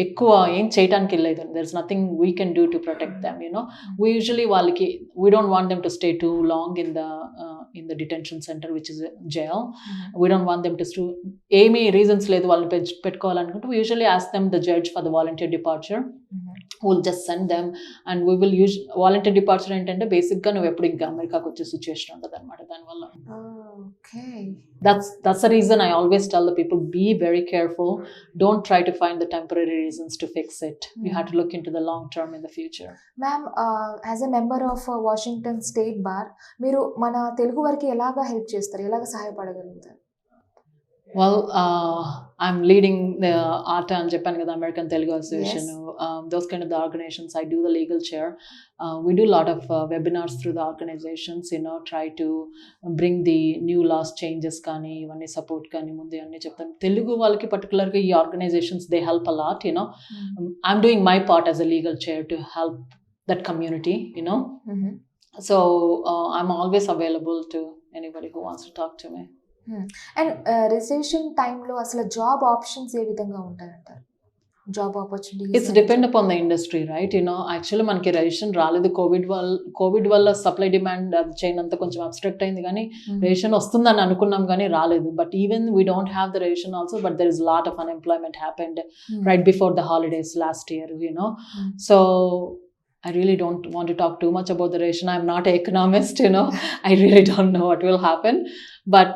ఎక్కువ ఏం చేయడానికి లేదు. there's nothing we can do to protect them, we usually వాళ్ళకి we don't want them to stay too long in the detention center, which is a jail. We don't want them to ఏమీ reasons లేదు వాళ్ళని పెట్టుకోవాలనుకుంటే we usually ask them, the judge, for the volunteer departure. We'll just send them and we will use volunteer departure ఏంటంటే బేసిక్గా నువ్వు ఎప్పుడు ఇంకా అమెరికాకి వచ్చే సిచ్యువేషన్ ఉంటుంది అనమాట. దానివల్ల that's the reason I always tell the people, be very careful, don't try to find the temporary reasons to fix it. You have to look into the long term in the future. Ma'am, as a member of Washington State Bar, మీరు మన తెలుగు వారికి ఎలాగా help చేస్తారు, ఎలాగా సహాయపడగలుగుతారు? Well, I'm leading the ATA అని చెప్పాను కదా, American Telugu Association. Yes. Those kind of the organizations, I do the legal chair. We do a lot of webinars through the organizations, try to bring the new laws changes కానీ ఇవన్నీ support కానీ ముందే అన్నీ చెప్తాను. తెలుగు వాళ్ళకి పర్టికులర్గా ఈ organisations they help a lot, I'm doing my part as a legal chair to help that community, so I'm always available to anybody who wants to talk to me. And recession టైంలో అసలు job options ఏ విధంగా ఉంటాయంటారు? Job opportunities it's depend upon the industry, right? Actually మనకి రేషన్ రాలేదు Covid వల్ల supply demand chain అంతా కొంచెం అబ్స్ట్రక్ట్ అయింది, కానీ రేషన్ వస్తుందని అనుకున్నాం కానీ రాలేదు. But even we don't have the ration also, but there is lot of unemployment happened right before the holidays last year, so I really don't want to talk too much about the ration. I'm not an economist, I really don't know what will happen. But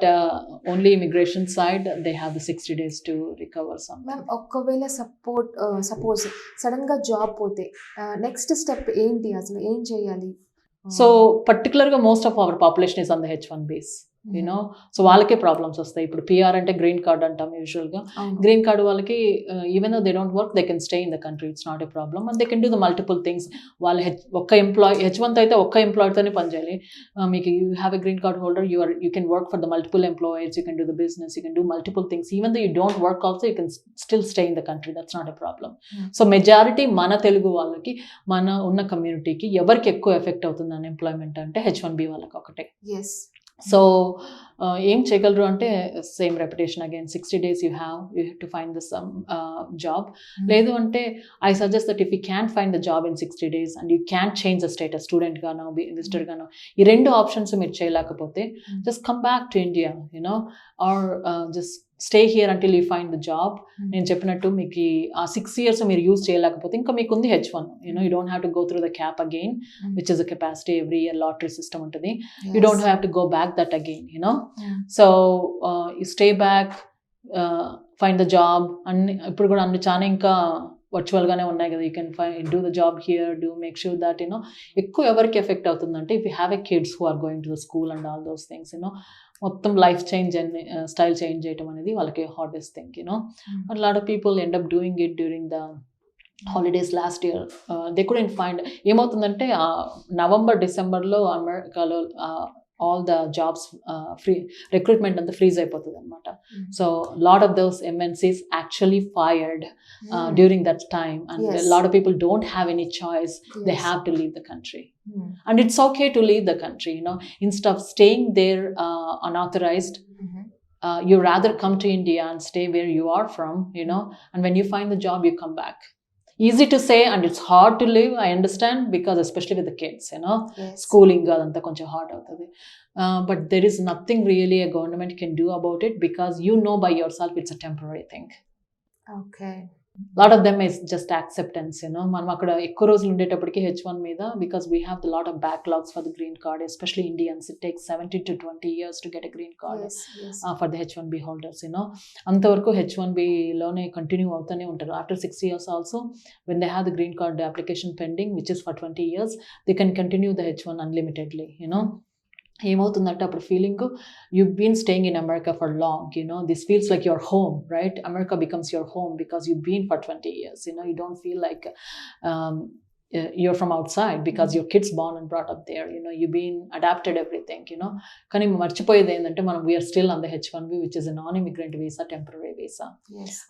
only immigration side, they have the 60 days to recover something. Ma'am, ఒకవేళ suppose sudden గా job పోతే next step ఏంటి, అసలు ఏం చేయాలి? So particularly most of our population is on the H1 base. So వాళ్ళకే problems వస్తాయి. ఇప్పుడు PR అంటే గ్రీన్ కార్డ్ అంటాం యూజువల్గా. గ్రీన్ కార్డ్ వాళ్ళకి even though they don't work, they can stay in the country, it's not a problem, and they can do the multiple things. వాళ్ళ ఒక్క employee H1 అయితే ఒక్క ఎంప్లాయ్తోనే పనిచేయాలి. మీకు you have a green card holder, you can work for the multiple employers, you can do the business, you can do multiple things. Even though you don't work also, you can still stay in the country, that's not a problem. So majority మన తెలుగు వాళ్ళకి, మన ఉన్న కమ్యూనిటీకి ఎవరికి ఎక్కువ effect అవుతుంది unemployment అంటే H1B వాళ్ళకి ఒకటే. ఎస్. సో ఏం చేయగలరు అంటే same reputation again 60 days you have to find the some job. లేదు అంటే I suggest that if you can't find the job in 60 days and you can't change the status, student గానో visitor గానో, ఈ రెండు options మీరు చేయలేకపోతే just come back to India, or just stay here until you find the job. నేను చెప్పినట్టు మీకు ఆ 6 years మీరు యూజ్ చేయలేకపోతే ఇంకా మీకు ఉంది H1. You don't have to go through the cap again, which is a capacity every year lottery system ఉంటుంది. You don't have to go back that again, So you stay back, find the job. అన్ని ఇప్పుడు కూడా అన్ని చాలా ఇంకా వర్చువల్గానే ఉన్నాయి కదా. You can do the job here, do make sure that ఎక్కువ ఎవరికి ఎఫెక్ట్ అవుతుందంటే if you have a kids who are going to the school and all those things, మొత్తం లైఫ్ చేంజ్ అని స్టైల్ చేంజ్ చేయడం అనేది వాళ్ళకి hardest thing. But lot of people end up doing it during the holidays last year. They couldn't find. ఏమవుతుందంటే November డిసెంబర్లో అమెరికాలో all the jobs free recruitment and the freeze అయిపోతుంది అనమాట. So lot of those MNCs actually fired during that time, and a lot of people don't have any choice. They have to leave the country. And it's okay to leave the country, instead of staying there unauthorized. You rather come to India and stay where you are from, and when you find the job you come back. Easy to say and it's hard to live, I understand, because especially with the kids, schooling adanta koncham hard avutadi. But there is nothing really a government can do about it, because by yourself it's a temporary thing. Okay. Lot of them is just acceptance, మనం అక్కడ ఎక్కువ రోజులు ఉండేటప్పటికి H1 మీద, because we have the lot of backlogs for the green card, especially Indians. It takes 17 to 20 years to get a green card. For the H1B holders, అంతవరకు H1B లోనే continue అవుతూనే ఉంటారు. After 6 years also, when they have the green card application pending, which is for 20 years, they can continue the H1 unlimitedly. ఏమవుతుందంటే అప్పుడు feeling you been staying in America for long, this feels like your home, right? America becomes your home because you've been for 20 years. You don't feel like you're from outside, because your kids born and brought up there. You've been adapted everything. కానీ మర్చిపోయేది ఏంటంటే మనం we are still on the H1B, which is a non-immigrant visa, temporary visa.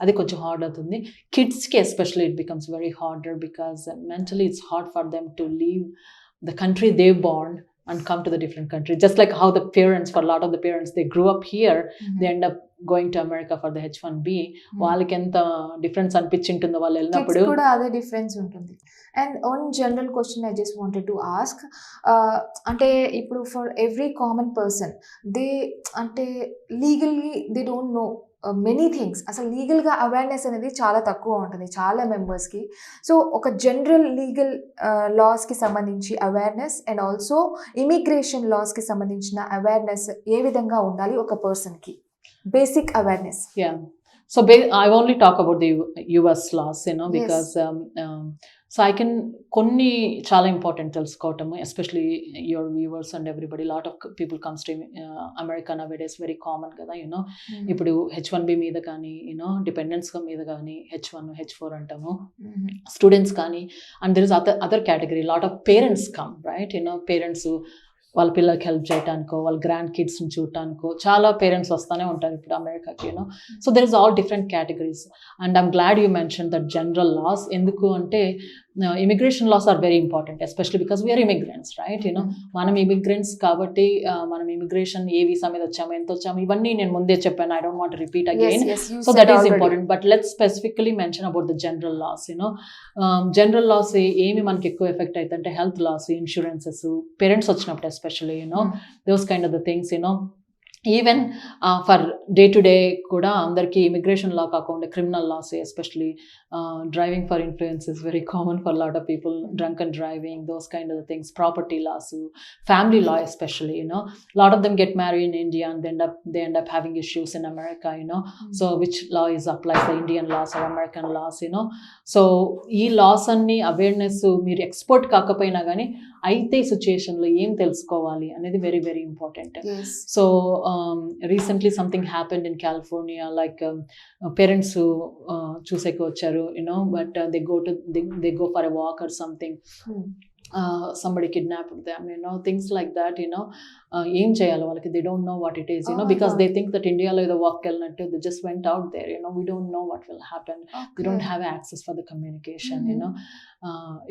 అది కొంచెం hard అవుతుంది. కిడ్స్కి especially it becomes very harder, because mentally it's hard for them to leave the country they born and come to the different country. Just like how the parents, for a lot of the parents, they grew up here, they end up going to America for the H1B. వాళ్ళకి ఎంత difference అనిపించింటుందో వాళ్ళు వెళ్ళినప్పుడు. కూడా అదే difference ఉంటుంది. And one general question I just wanted to ask, అంటే ఇప్పుడు for every common person, అంటే legally they don't know many things. అసలు లీగల్గా అవేర్నెస్ అనేది చాలా తక్కువ ఉంటుంది చాలా మెంబర్స్కి. సో ఒక జనరల్ లీగల్ లాస్కి సంబంధించి అవేర్నెస్, అండ్ ఆల్సో ఇమిగ్రేషన్ లాస్కి సంబంధించిన అవేర్నెస్ ఏ విధంగా ఉండాలి ఒక పర్సన్కి? Basic awareness. So I only talk about the US laws, because so I can కొన్ని చాలా ఇంపార్టెంట్ తెలుసుకోవటము, especially your viewers and everybody. Lot of people comes to America nowadays, very common కదా. ఇప్పుడు H1B మీద కానీ, డిపెండెంట్స్ మీద కానీ H1, H4 అంటాము, స్టూడెంట్స్ కానీ, and there is other category. Lot of parents come, right? Parents వాళ్ళ పిల్లలకి హెల్ప్ చేయడానికో, వాళ్ళ గ్రాండ్ కిడ్స్ని చూడటానికో చాలా పేరెంట్స్ వస్తూనే ఉంటారు ఇప్పుడు అమెరికాకి. So there is all different categories. And I'm glad you mention that general laws. ఎందుకు అంటే immigration laws are very important, especially because we are immigrants, right? మనం ఇమిగ్రెంట్స్ కాబట్టి మనం ఇమిగ్రేషన్ ఏ వీసా మీద వచ్చాము, ఎంత వచ్చాము, ఇవన్నీ నేను ముందే చెప్పాను. I don't want to repeat again. So that is important. But let's specifically mention about the general laws. General laws ఏమి మనకి ఎక్కువ ఎఫెక్ట్ అవుతుందంటే హెల్త్ లాస్, ఇన్సూరెన్సెస్, పేరెంట్స్ వచ్చినప్పుడు especially, those kind of the things. Even for day to day కూడా అందరికీ immigration law కాకుండా criminal laws, especially driving for influence is very common for lot of people, drunk and driving, those kind of things, property laws, family law especially. Lot of them get married in India and they end up having issues in America, so which law is applies, the Indian laws or American laws, so ఈ loss అన్ని awareness మీరు expert కాకపోయినా కానీ అయితే ఈ సిచ్యుయేషన్లో ఏం తెలుసుకోవాలి అనేది very very important. So recently something happened in California, like parents who చూసేకి వచ్చారు, but they go for a walk or something. Somebody kidnapped them, things like that. ఏం చేయాలి వాళ్ళకి? they don't know what it is, because they think that Indiaలో ఏదో walk వెళ్ళినట్టు, they just went out there, we don't know what will happen. We don't have access for the communication.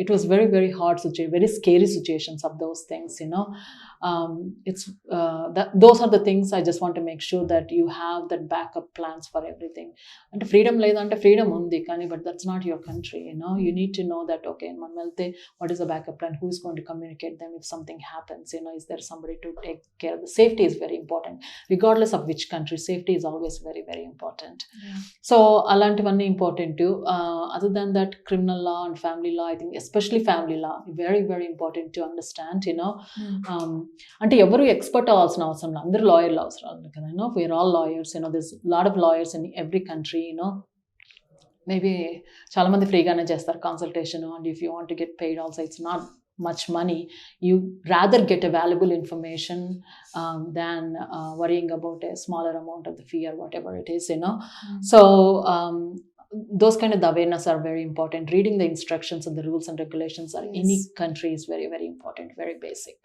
it was very, very hard situation, very scary situations of those things, you know. It's those are the things I just want to make sure that you have that backup plans for everything. And freedom ledante freedom undi kani, but that's not your country, you know. You need to know that, okay, man velte, what is the backup plan, who is going to communicate them if something happens, you know, is there somebody to take care of the safety is very important regardless of which country. Safety is always very, very important. So alantivanni important too. Other than that, criminal law and family law, I think especially family law, very, very important to understand, you know. అంటే ఎవరు expert అవ్వాల్సిన అవసరం లేదు, అందరూ లాయర్లు అవసరం కదా, you know. We are all lawyers, you know. This lot of lawyers in every country, you know. Maybe చాలా మంది ఫ్రీగానే చేస్తారు consultation, and if you want to get paid also it's not much money. You rather get a valuable information than worrying about a smaller amount of the fee or whatever it is, you know. So those kind of awareness are very important. Reading the instructions and the rules and regulations are any country is very, very important, very basic.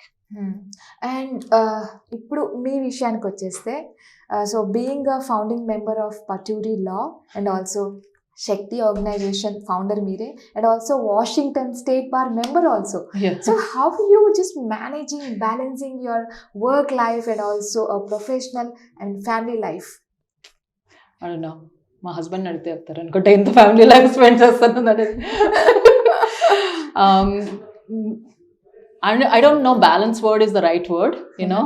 And ఇప్పుడు మీ విషయానికి వచ్చేస్తే, so being a founding member of Paturi law and also Shakti organization founder mere, and also Washington State Bar member also. Yeah. So how you just balancing your work life and also a professional and family life? I don't know. My husband adithe cheptaru anukunta ఎంత family life spend చేస్తాను అంటే. I don't know balance word is the right word, you know,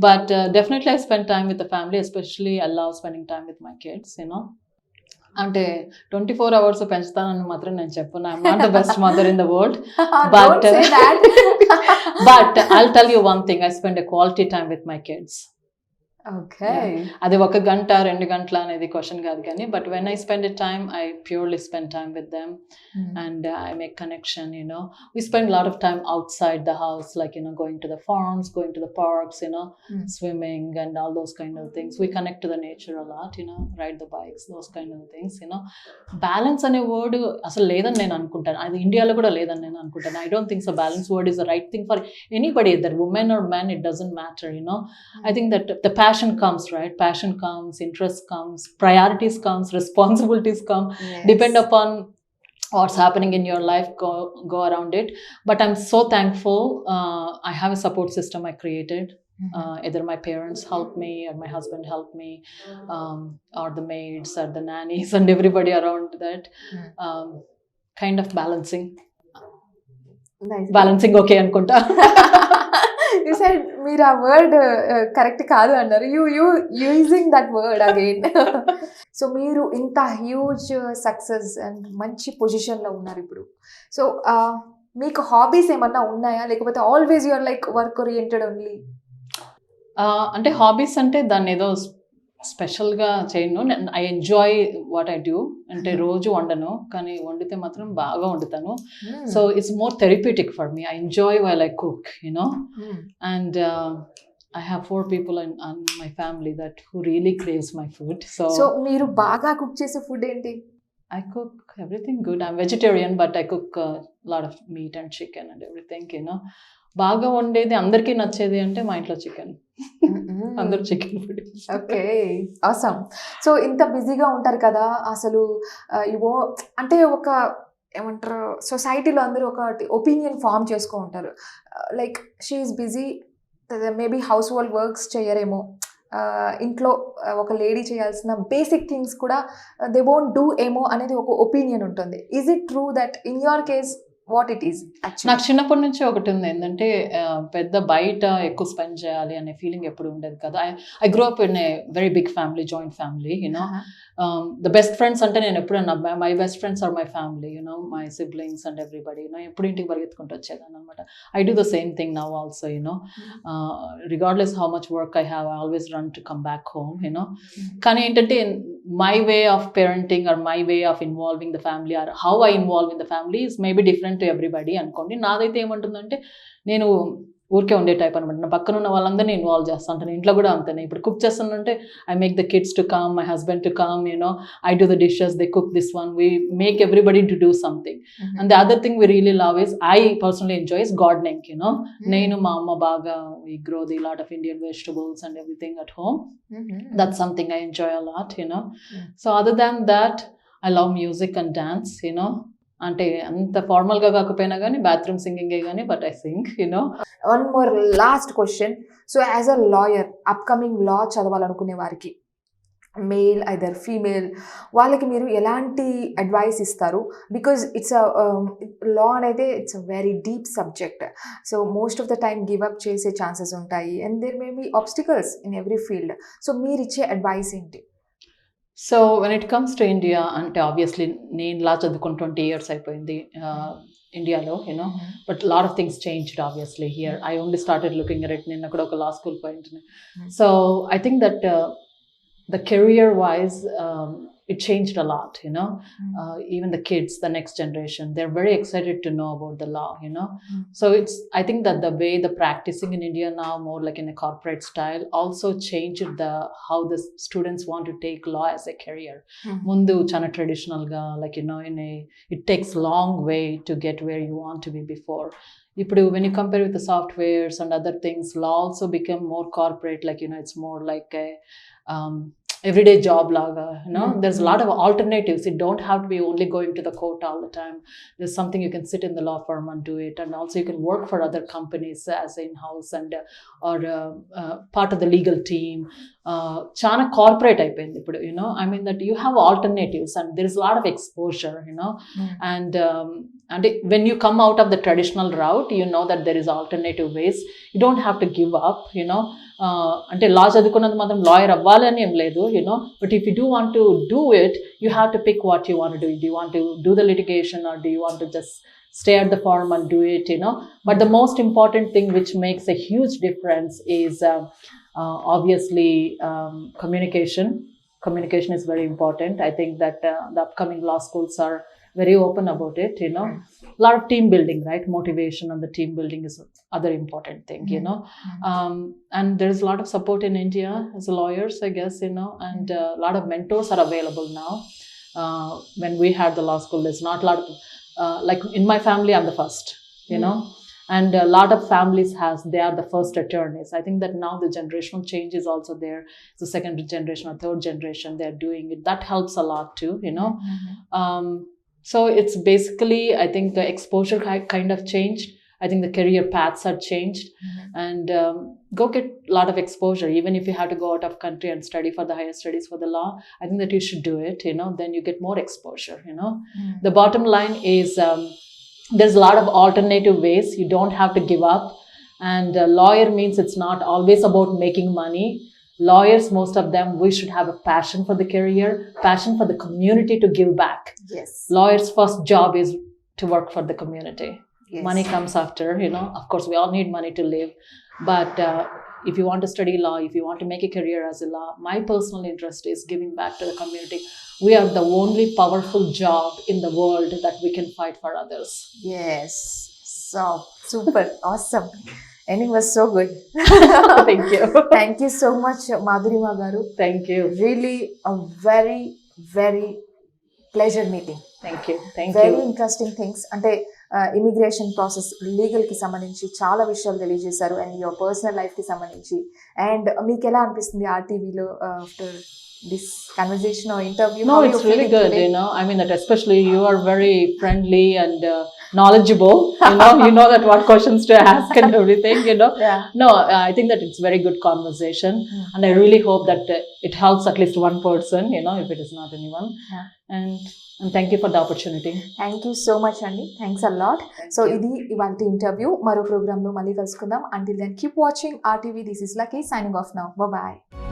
but definitely I spend time with the family, especially I love spending time with my kids, you know. అంటే 24 hours పెంచుతానని మాత్రం నేను చెప్పను. I'm not the best mother in the world, but I'll tell you one thing, I spend a quality time with my kids. Okay. అది 1 గంట 2 గంటల అనేది question కాదు కానీ, but when I spend a time, I purely spend time with them and I make connection, you know. We spend a lot of time outside the house, like, you know, going to the farms, going to the parks, you know, swimming and all those kind of things. We connect to the nature a lot, you know, ride the bikes, those kind of things, you know. Balance అనే word అసలు లేదని నేను అనుకుంటాను, అది ఇండియాలో కూడా లేదని నేను అనుకుంటాను. I don't think so balance word is the right thing for anybody, either woman or man, it doesn't matter, you know. I think that the passion comes, right? Passion comes, interest comes, priorities comes, responsibilities come. Yes. Depend upon what's happening in your life, go around it. But I'm so thankful. I have a support system I created. Either my parents helped me or my husband helped me, or the maids or the nannies and everybody around that. Kind of balancing. Nice. Balancing okay anukunta. You said మీరు ఆ word correct కాదు అన్నారు, you using that word again. So మీరు ఇంత huge success and మంచి పొజిషన్లో ఉన్నారు ఇప్పుడు. సో మీకు హాబీస్ ఏమన్నా ఉన్నాయా, లేకపోతే always you are like work oriented only? అంటే హాబీస్ అంటే దాన్ని ఏదో స్పెషల్గా చేయను. I enjoy what I do. అంటే రోజు వండను, కానీ వండితే మాత్రం బాగా వండుతాను. So it's more therapeutic for me. I enjoy while I cook, you know. And I have 4 people in my family that who really craves my food. So మీరు బాగా కుక్ చేసే ఫుడ్ ఏంటి? I cook everything good. I'm vegetarian, but I cook a lot of meat and chicken and everything, you know. బాగా వండేది అందరికీ నచ్చేది అంటే మా ఇంట్లో చికెన్. అందరూ chicken food. Okay, awesome. So ఇంత బిజీగా ఉంటారు కదా, అసలు ఇవో అంటే ఒక ఏమంటారు, సొసైటీలో అందరూ ఒక ఒపీనియన్ ఫామ్ చేసుకో ఉంటారు, like she is busy, maybe household works చేయరేమో, ఇంట్లో ఒక లేడీ చేయాల్సిన బేసిక్ థింగ్స్ కూడా దే వోంట్ డూ ఏమో అనేది ఒక ఒపీనియన్ ఉంటుంది. Is it true that in your case what it is? నాకు చిన్నప్పటి నుంచి ఒకటి ఉంది ఏంటంటే, పెద్ద బయట ఎక్కువ స్పెండ్ చేయాలి అనే ఫీలింగ్ ఎప్పుడు ఉండేది కదా. I grow up in a very big family, joint family, you know. The best friends అంటే నేను ఎప్పుడన్నా my best friends are my family, you know, my siblings and everybody, you know. ఎప్పుడు ఇంటికి పరిగెత్తుకుంటూ వచ్చేదాన్ని అనమాట. I do the same thing now also, you know. Regardless how much work I have, I always run to come back home, you know. కానీ ఏంటంటే my way of parenting or my way of involving the family or how I involve in the family is maybe different to everybody అనుకోండి. నాదైతే ఏమంటుందంటే, నేను ఊరికే ఉండే type అనమాట. నా పక్కన ఉన్న వాళ్ళందరినీ ఇన్వాల్వ్ చేస్తా ఉంటాను. ఇంట్లో కూడా అంతేనే. ఇప్పుడు కుక్ చేస్తానంటే I make the kids to come, my husband to come, you know. I do the dishes, they cook this one, we make everybody to do something. And the other thing we really love is, I personally enjoy is gardening, you know. నేను మా అమ్మ బాగా we grow the lot of Indian vegetables and everything at home. That's something I enjoy a lot, you know. So other than that, I love music and dance, you know. అంటే అంత ఫార్మల్గా కాకపోయినా కానీ bathroom సింగింగే కానీ but I sing one more last question. So as a lawyer, upcoming law చదవాలనుకునే వారికి, male either female, వాళ్ళకి మీరు ఎలాంటి అడ్వైస్ ఇస్తారు? బికాజ్ ఇట్స్ లా అనేది it's a very deep subject. So most of the time give up చేసే chances ఉంటాయి and there may be obstacles in every field. So మీరు ఇచ్చే అడ్వైస్ ఏంటి? So when it comes to India అంటే obviously నేను law చదువుకుని 20 years అయిపోయింది ఇండియాలో but lot of things changed obviously here. I only started looking at it. నేను కూడా ఒక లా స్కూల్ పోయింది. So I think that the career wise it changed a lot. Even the kids, the next generation, they're very excited to know about the law. So it's, I think that the way the practicing in India now, more like in a corporate style, also changed the how the students want to take law as a career. Mundu chana traditional ga, like in a, it takes long way to get where you want to be before. Ipudu when you compare with the softwares and other things, law also become more corporate, like it's more like a everyday job laga. There's a lot of alternatives. You don't have to be only going to the court all the time. There's something you can sit in the law firm and do it, and also you can work for other companies as in-house and or part of the legal team. Chana corporate అయిపోయింది ఇప్పుడు. I mean that you have alternatives and there is a lot of exposure. And when you come out of the traditional route, you know that there is alternative ways. You don't have to give up. అంటే లా చదువుకున్నది మాత్రం lawyer అవ్వాలని ఏం లేదు, but if you do want to do it, you have to pick what you want do. Do you want to do the litigation or do you want to just stay at the firm and do it? But the most important thing which makes a huge difference is obviously communication is very important. I think that the upcoming law schools are very open about it. A lot of team building, right? Motivation and the team building is other important thing. And there is a lot of support in India as lawyers, I guess. And a lot of mentors are available now. When we had the law school, there's not a lot of like in my family, I'm the first. And a lot of families they are the first attorneys. I think that now the generational change is also there. The second generation or third generation, they're doing it. That helps a lot too. So it's basically, I think the exposure kind of changed. I think the career paths are changed. And go get a lot of exposure. Even if you have to go out of country and study for the higher studies for the law, I think that you should do it. Then you get more exposure. The bottom line is there's a lot of alternative ways. You don't have to give up. And lawyer means it's not always about making money. Lawyers, most of them, we should have a passion for the career, passion for the community, to give back. Yes. Lawyers' first job is to work for the community. Yes. Money comes after, of course we all need money to live, but if you want to study law, if you want to make a career as a law, my personal interest is giving back to the community. We are the only powerful job in the world that we can fight for others. Yes. So super. Awesome. Ending was so good. Thank you. Thank you so much, Madhurima garu. Thank you. Really a very, very pleasure meeting. Thank you. Very interesting things. అంటే immigration process, లీగల్కి సంబంధించి చాలా విషయాలు తెలియజేశారు, and your personal లైఫ్కి సంబంధించి. And మీకు ఎలా అనిపిస్తుంది ఆర్టీవీలో after this conversation or interview? No, it's really good today? I mean that especially you are very friendly and knowledgeable. You know that what questions to ask and everything. Yeah. No, I think that it's very good conversation. And I really hope that it helps at least one person, if it is not anyone. Yeah. And thank you for the opportunity. Thank you so much Andy. Thanks a lot. So ఇది ఇవాల్టి interview. మరో programme లో మళ్ళీ కలుసుకుందాం. Until then, keep watching RTV. This is Lucky signing off now. Bye bye.